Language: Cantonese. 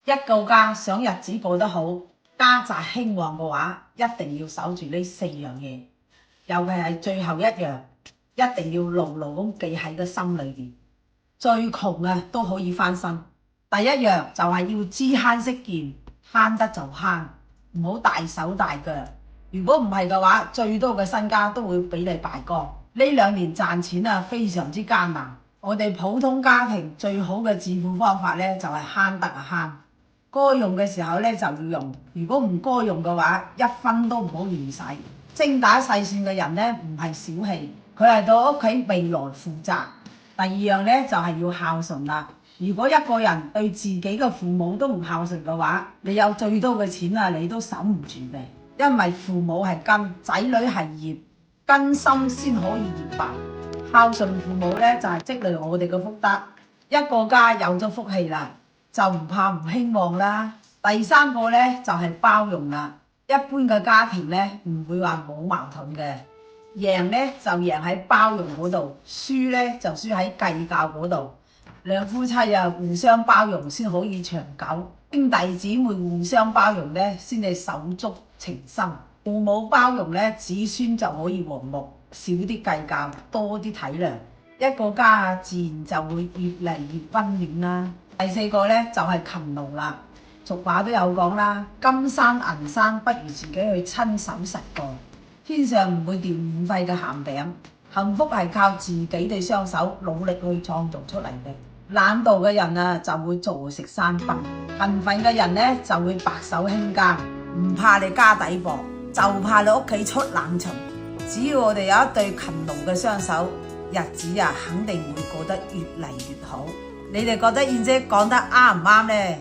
一個家想日子過得好，家宅興旺嘅話，一定要守住呢4樣嘢，尤其係最後一樣，一定要牢牢咁記喺個心裏邊。最窮啊都可以翻身。第一樣就係要知慳識儉，慳得就慳，唔好大手大腳。如果唔係嘅話，最多嘅身家都會俾你敗光。呢2年賺錢啊，非常之艱難。我哋普通家庭最好嘅致富方法咧，就係慳得啊慳。該用嘅時候咧就要用，如果唔該用嘅話，一分都唔好亂使。精打細算嘅人咧唔係小氣，佢係對屋企未來負責。第二樣咧就係要孝順啦。如果一個人對自己嘅父母都唔孝順嘅話，你有最多嘅錢啊，你都守唔住嘅。因為父母係根，仔女係葉，根深先可以葉白。孝順父母咧就係積累我哋嘅福德。一個家有咗福氣啦，就唔怕唔興旺啦。第3個咧就係包容啦。一般嘅家庭咧唔會話冇矛盾嘅，贏咧就贏喺包容嗰度，輸咧就輸喺計較嗰度。兩夫妻啊互相包容先可以長久，兄弟姊妹互相包容咧先至手足情深。父母包容咧，子孫就可以和睦，少啲計較，多啲體諒。一個家啊自然就會越嚟越溫暖啦。第4個咧就係勤勞啦。俗話都有講啦，金山銀山不如自己去親手實過。天上唔會掉免費嘅鹹餅，幸福係靠自己對雙手努力去創造出嚟嘅。懶惰嘅人啊就會坐食山崩，勤奮嘅人咧就會白手興家。唔怕你家底薄，就怕你屋企出冷蟲。只要我哋有一對勤勞嘅雙手，日子啊肯定會過得越嚟越好。你哋覺得燕姐講得啱唔啱呢？